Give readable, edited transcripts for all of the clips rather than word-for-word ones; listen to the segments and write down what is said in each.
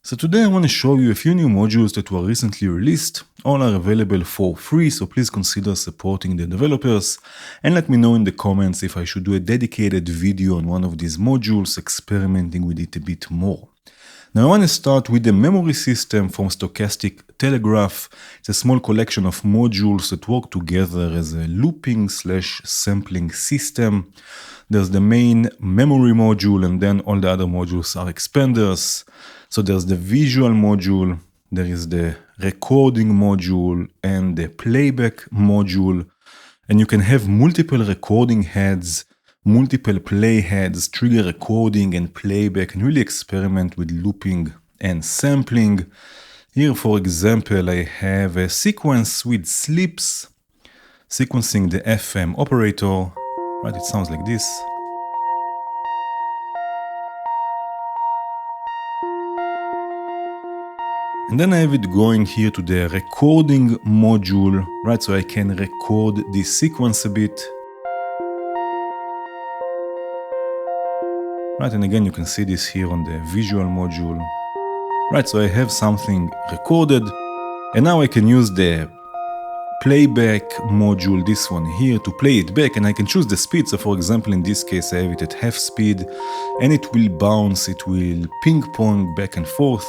So today I want to show you a few new modules that were recently released. All are available for free, so please consider supporting the developers and let me know in the comments if I should do a dedicated video on one of these modules, experimenting with it a bit more. Now I want to start with the memory system from Stochastic Telegraph. It's a small collection of modules that work together as a looping/sampling system. There's the main memory module and then all the other modules are expanders. So there's the visual module, there is the recording module and the playback module. And you can have multiple recording heads, multiple play heads, trigger recording and playback, and really experiment with looping and sampling. Here, for example, I have a sequence with sleeps, sequencing the FM operator. Right, it sounds like this. And then I have it going here to the recording module, right? So I can record this sequence a bit. Right, and again, you can see this here on the visual module. Right, so I have something recorded, and now I can use the playback module, this one here, to play it back, and I can choose the speed. So for example, in this case, I have it at half speed, and it will bounce, it will ping pong back and forth.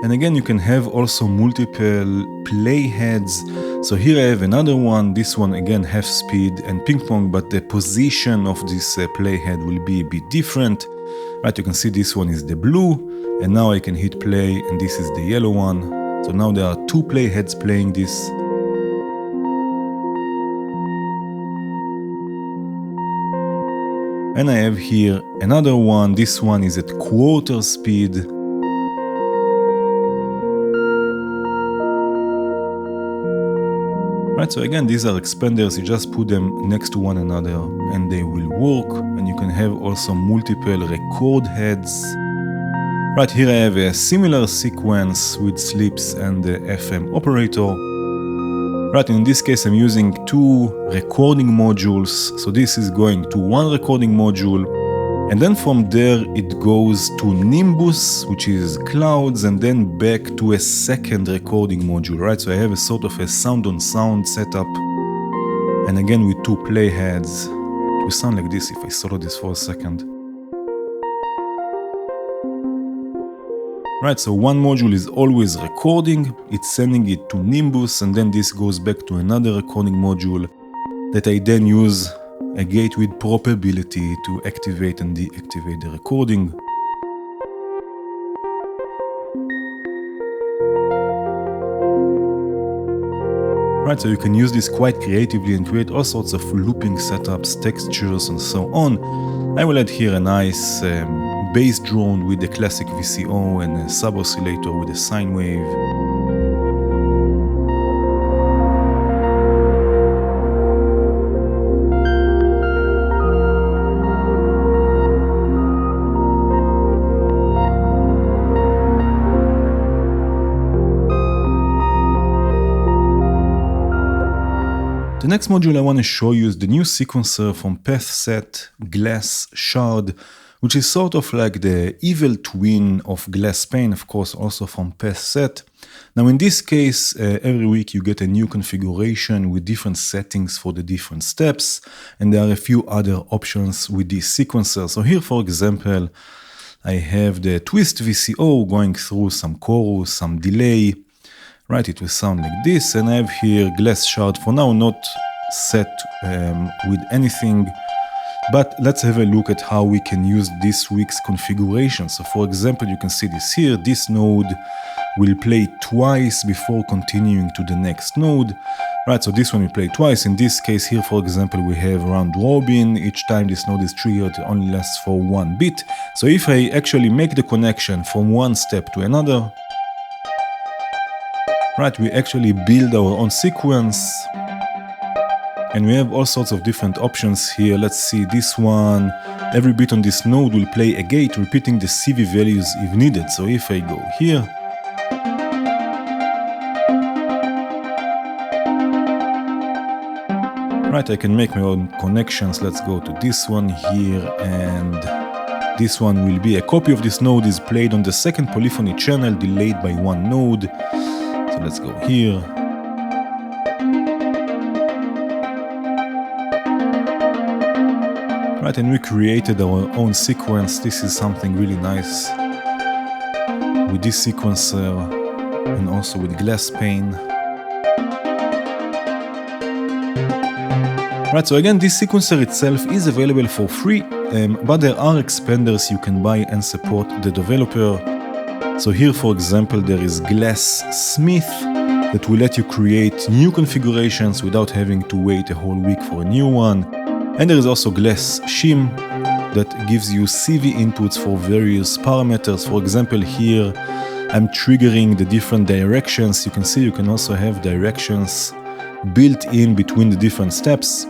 And again, you can have also multiple play heads. So here I have another one, this one again half speed and ping pong, but the position of this play head will be a bit different. Right, you can see this one is the blue, and now I can hit play, and this is the yellow one. So now there are two play heads playing this. And I have here another one, this one is at quarter speed. Right, so again, these are expanders, you just put them next to one another and they will work, and you can have also multiple record heads. Right, here I have a similar sequence with sleeps and the FM operator. Right, in this case I'm using two recording modules, so this is going to one recording module, and then from there it goes to Nimbus, which is clouds, and then back to a second recording module, right? So I have a sort of a sound on sound setup, and again with two play heads. It will sound like this if I solo this for a second. Right, so one module is always recording, it's sending it to Nimbus, and then this goes back to another recording module that I then use a gate with probability to activate and deactivate the recording. Right, so you can use this quite creatively and create all sorts of looping setups, textures, and so on. I will add here a nice bass drone with the classic VCO and a sub-oscillator with a sine wave. The next module I want to show you is the new sequencer from PathSet, Glass Shard, which is sort of like the evil twin of GlassPane, of course, also from PathSet. Now in this case, every week you get a new configuration with different settings for the different steps, and there are a few other options with this sequencer. So here, for example, I have the twist VCO going through some chorus, some delay. Right, it will sound like this, and I have here Glass Shard, for now not set with anything, but let's have a look at how we can use this week's configuration. So for example, you can see this here, this node will play twice before continuing to the next node. Right, so this one will play twice. In this case here, for example, we have round robin. Each time this node is triggered, it only lasts for 1 bit. So if I actually make the connection from one step to another, right, we actually build our own sequence, and we have all sorts of different options here. Let's see this one. Every bit on this node will play a gate repeating the CV values if needed. So if I go here, Right, I can make my own connections. Let's go to this one here, and this one will be a copy of this node is played on the second polyphony channel, delayed by one node. So let's go here. Right, and we created our own sequence. This is something really nice with this sequencer and also with glass pane. Right, so again, this sequencer itself is available for free, but there are expanders you can buy and support the developer. So here, for example, there is Glass Smith that will let you create new configurations without having to wait a whole week for a new one. And there is also Glass Shim that gives you CV inputs for various parameters. For example, here I'm triggering the different directions. You can see you can also have directions built in between the different steps.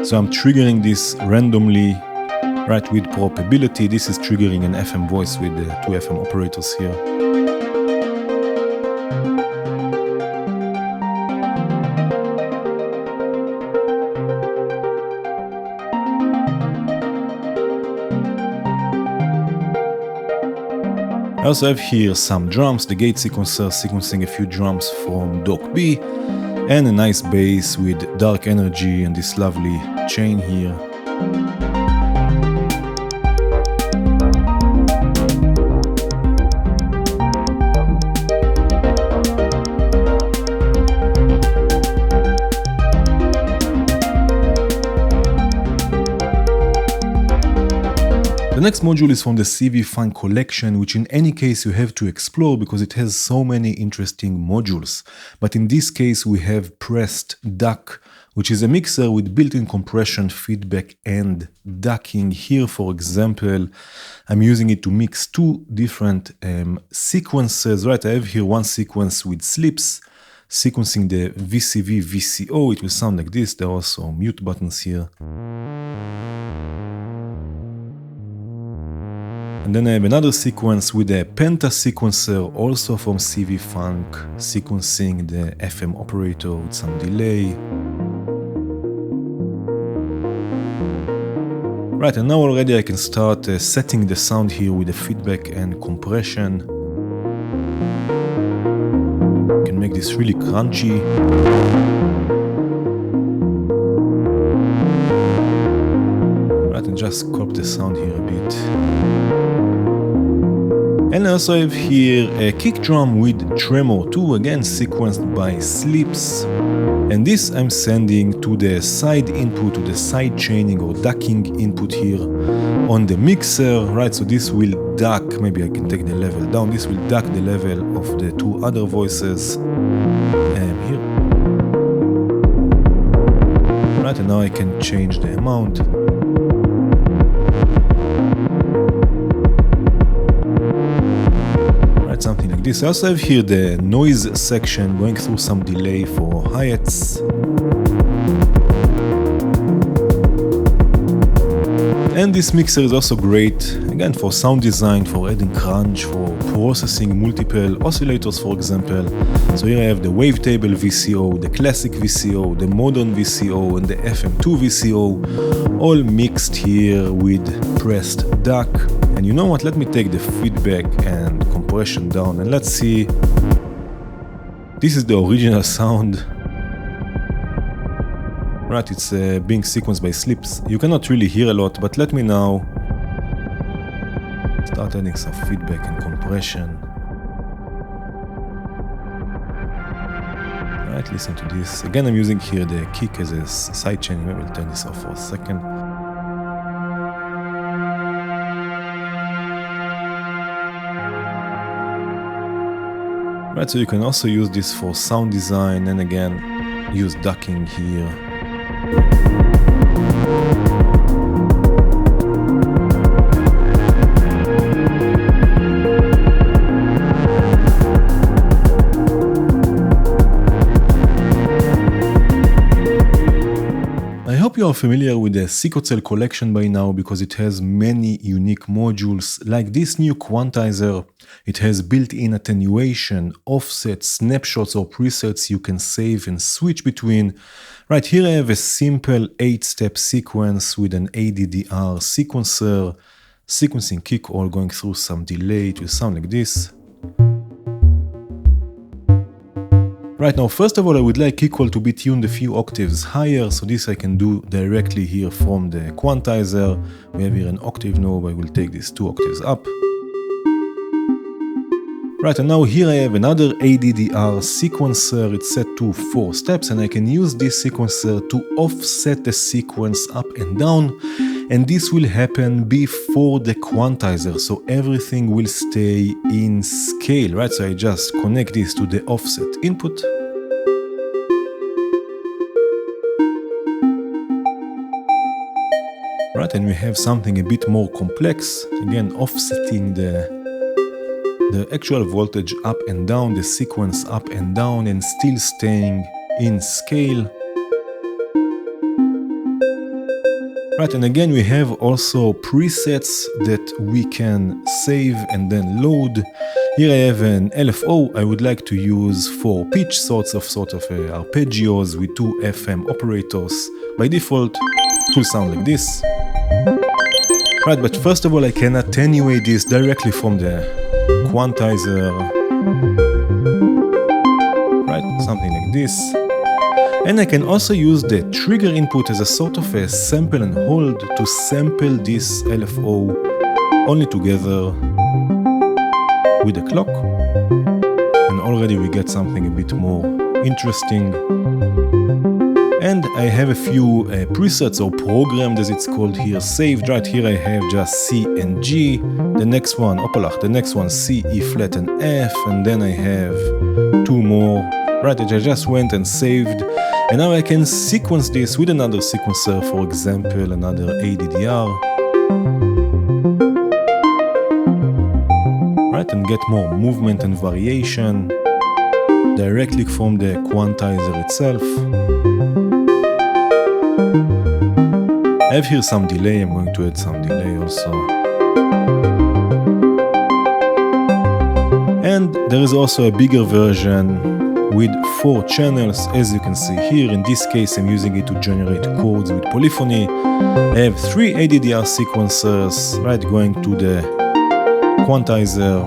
So I'm triggering this randomly, right, with probability. This is triggering an FM voice with the two FM operators here. I also have here some drums, the gate sequencer sequencing a few drums from Doc B, and a nice bass with dark energy and this lovely chain here. The next module is from the CV Funk collection, which in any case you have to explore because it has so many interesting modules. But in this case we have pressed DUC, which is a mixer with built-in compression, feedback and ducking. Here, for example, I'm using it to mix two different sequences. Right, I have here one sequence with slips, sequencing the VCV, VCO. It will sound like this. There are also mute buttons here. And then I have another sequence with a penta sequencer, also from CV Funk, sequencing the FM operator with some delay. Right, and now already I can start setting the sound here with the feedback and compression. You can make this really crunchy. Right, and just crop the sound here a bit. And I also have here a kick drum with tremor too, again sequenced by slips. And this I'm sending to the side input, to the side chaining or ducking input here on the mixer, right? So this will duck, maybe I can take the level down, this will duck the level of the two other voices here. Right, and now I can change the amount. Something like this. I also have here the noise section going through some delay for hi-hats. And this mixer is also great, again, for sound design, for adding crunch, for processing multiple oscillators, for example. So here I have the wavetable VCO, the classic VCO, the modern VCO, and the FM2 VCO, all mixed here with pressed DUC. And you know what, let me take the feedback and compression down and let's see. This is the original sound. Right, it's being sequenced by slips. You cannot really hear a lot, but let me now start adding some feedback and compression. Right, listen to this. Again, I'm using here the kick as a sidechain. Maybe I'll turn this off for a second. Right, so you can also use this for sound design and again, use ducking here. hope you are familiar with the Sequencel collection by now because it has many unique modules like this new quantizer. It has built-in attenuation, offset, snapshots or presets you can save and switch between. Right here I have a simple 8-step sequence with an ADDR sequencer, sequencing kick all going through some delay. It will sound like this. Right now, first of all, I would like equal to be tuned a few octaves higher, so this I can do directly here from the quantizer. We have here an octave knob, I will take this 2 octaves up. Right, and now here I have another ADDR sequencer, it's set to 4 steps, and I can use this sequencer to offset the sequence up and down, and this will happen before the quantizer, so everything will stay in scale, right? So I just connect this to the offset input. Right, and we have something a bit more complex, again offsetting the actual voltage up and down, the sequence up and down, and still staying in scale. Right, and again we have also presets that we can save and then load. Here I have an LFO I would like to use for pitch sort of arpeggios with 2 FM operators. By default, it will sound like this. Right, but first of all I can attenuate this directly from the quantizer. Right, something like this. And I can also use the trigger input as a sort of a sample and hold to sample this LFO only together with the clock. And already we get something a bit more interesting. And I have a few presets or programmed as it's called here saved. Right here I have just C and G, the next one C, E flat and F, and then I have 2 more, right, that I just went and saved. And now I can sequence this with another sequencer, for example, another ADDR. Right, and get more movement and variation directly from the quantizer itself. I have here some delay, I'm going to add some delay also. And there is also a bigger version with 4 channels, as you can see here. In this case I'm using it to generate chords with polyphony. I have 3 ADDR sequencers, right, going to the quantizer.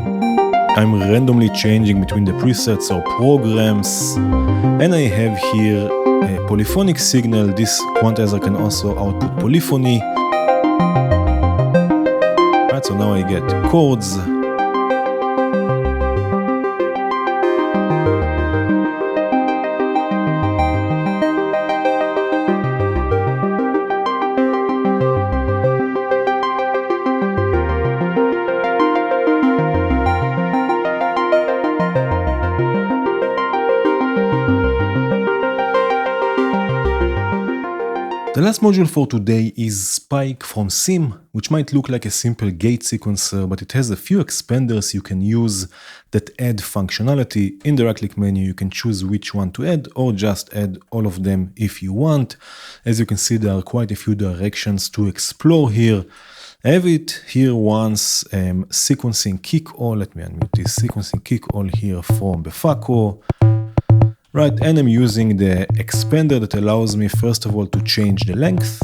I'm randomly changing between the presets or programs, and I have here a polyphonic signal. This quantizer can also output polyphony. Right, so now I get chords. The last module for today is Spike from Sim, which might look like a simple gate sequencer, but it has a few expanders you can use that add functionality. In the right-click menu you can choose which one to add, or just add all of them if you want. As you can see, there are quite a few directions to explore here. I have it here once, sequencing kick all. Let me unmute this, sequencing kick all here from Befaco. Right, and I'm using the expander that allows me first of all to change the length,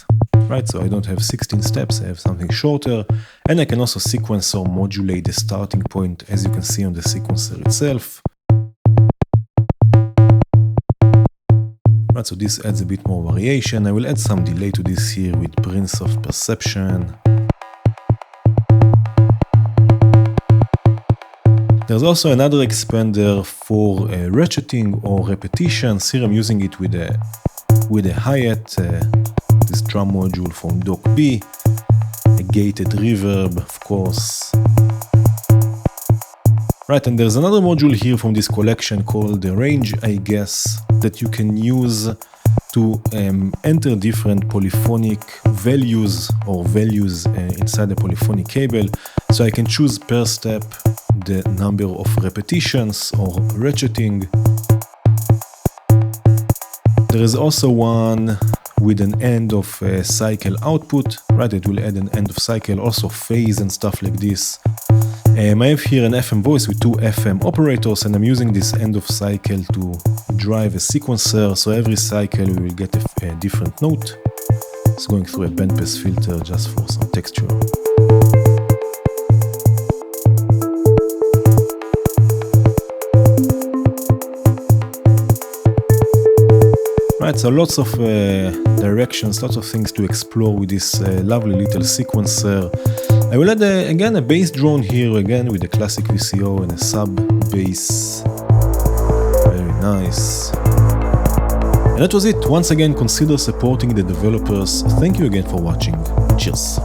right, so I don't have 16 steps, I have something shorter, and I can also sequence or modulate the starting point, as you can see on the sequencer itself. Right, so this adds a bit more variation. I will add some delay to this here with Prince of Perception. There's also another expander for ratcheting or repetitions. Here I'm using it with a hi-hat, this drum module from Doc B, a gated reverb, of course. Right, and there's another module here from this collection called the range, I guess, that you can use to enter different polyphonic values inside the polyphonic cable. So I can choose per step the number of repetitions or ratcheting. There is also one with an end of cycle output, right? It will add an end of cycle, also phase and stuff like this. I have here an FM voice with two FM operators, and I'm using this end of cycle to drive a sequencer, so every cycle we will get a different note. It's going through a bandpass filter just for some texture. Right, so lots of directions, lots of things to explore with this lovely little sequencer. I will add again a bass drone here, again with a classic VCO and a sub bass. Very nice. And that was it. Once again, consider supporting the developers. Thank you again for watching. Cheers.